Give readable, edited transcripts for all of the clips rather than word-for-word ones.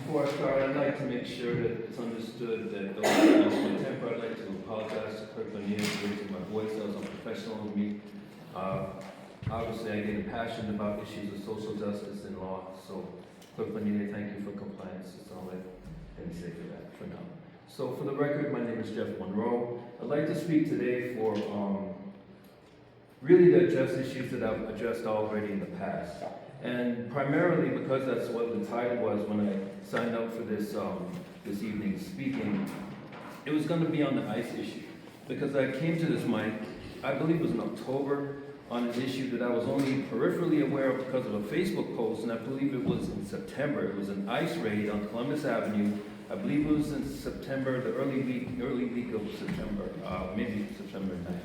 Before I start, I'd like to make sure that it's understood that though I lost my temper, I'd like to apologize to Clerk Lanier for raising my voice. That was unprofessional of me. Obviously, I get passionate about issues of social justice and law. So, Clerk Lanier, thank you for compliance. That's all let me say for that for now. So, for the record, my name is Geoff Monroe. I'd like to speak today for really to address issues that I've addressed already in the past. And primarily because that's what the title was when I signed up for this this evening's speaking, it was going to be on the ICE issue. Because I came to this mic, I believe it was in October, on an issue that I was only peripherally aware of because of a Facebook post, and I believe it was in September. It was an ICE raid on Columbus Avenue. I believe it was in September, the early week of September, maybe September 9th.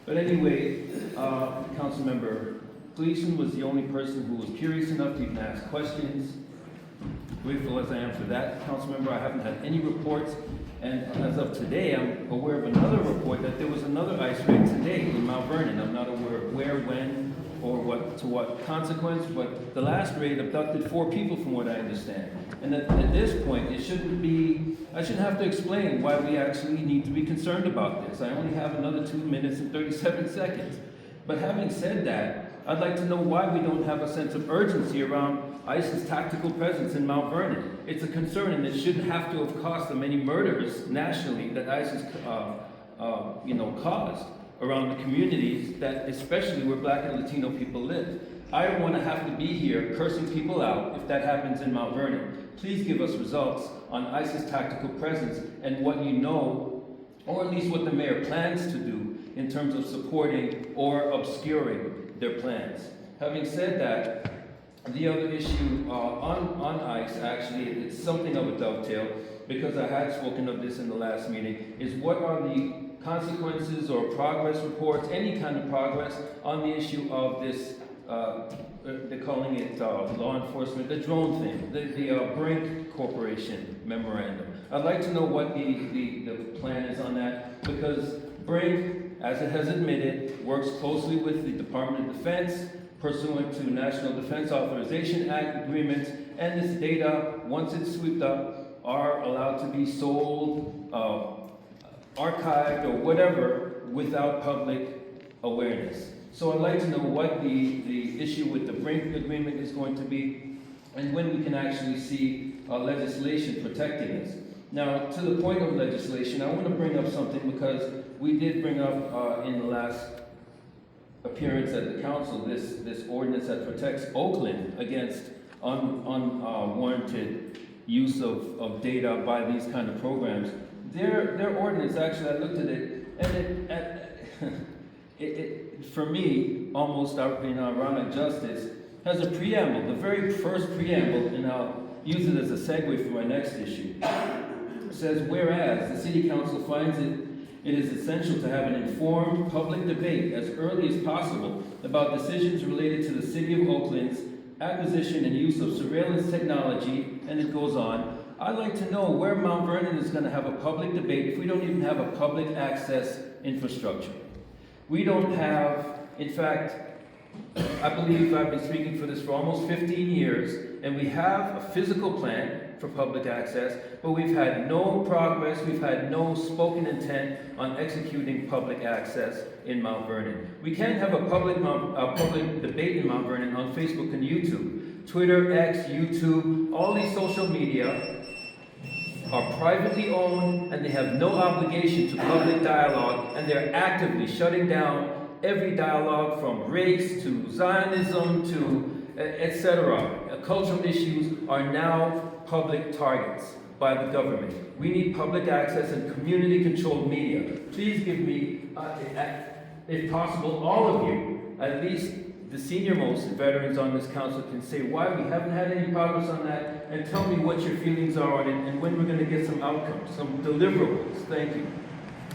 But anyway, Councilmember Gleason was the only person who was curious enough to even ask questions. Grateful as I am for that, Councilmember, I haven't had any reports. And as of today, I'm aware of another report that there was another ICE raid today in Mount Vernon. I'm not aware of where, when, or what consequence, but the last raid abducted 4 people from what I understand. And at this point, I shouldn't have to explain why we actually need to be concerned about this. I only have another 2 minutes and 37 seconds. But having said that, I'd like to know why we don't have a sense of urgency around ICE's tactical presence in Mount Vernon. It's a concern, and it shouldn't have to have cost them any murders nationally that ICE has caused around the communities that, especially where Black and Latino people live. I don't want to have to be here cursing people out if that happens in Mount Vernon. Please give us results on ICE's tactical presence and what you know, or at least what the mayor plans to do in terms of supporting or obscuring their plans. Having said that, the other issue on ICE, actually, it's something of a dovetail, because I had spoken of this in the last meeting, is what are the consequences or progress reports, any kind of progress on the issue of this, they're calling it law enforcement, the drone thing, the Brink Corporation memorandum. I'd like to know what the plan is on that, because Brink, as it has admitted, works closely with the Department of Defense, pursuant to National Defense Authorization Act agreements, and this data, once it's swept up, are allowed to be sold, archived, or whatever, without public awareness. So I'd like to know what the issue with the Brink agreement is going to be, and when we can actually see legislation protecting us. Now, to the point of legislation, I want to bring up something, because we did bring up in the last appearance at the council this ordinance that protects Oakland against unwarranted use of data by these kind of programs. Their ordinance, actually, I looked at it, and it for me, almost in ironic justice, has a preamble, the very first preamble, and I'll use it as a segue for my next issue. It says, whereas the City Council finds it is essential to have an informed public debate as early as possible about decisions related to the City of Oakland's acquisition and use of surveillance technology, and it goes on. I'd like to know where Mount Vernon is going to have a public debate if we don't even have a public access infrastructure. We don't have, in fact, I believe I've been speaking for this for almost 15 years, and we have a physical plan for public access, but we've had no progress, we've had no spoken intent on executing public access in Mount Vernon. We can't have a public debate in Mount Vernon on Facebook and YouTube. Twitter, X, YouTube, all these social media are privately owned, and they have no obligation to public dialogue, and they're actively shutting down every dialogue from race to Zionism to etc. Cultural issues are now public targets by the government. We need public access and community-controlled media. Please give me, if possible, all of you, at least the senior-most veterans on this council, can say why we haven't had any progress on that, and tell me what your feelings are on it, and when we're going to get some outcomes, some deliverables. Thank you.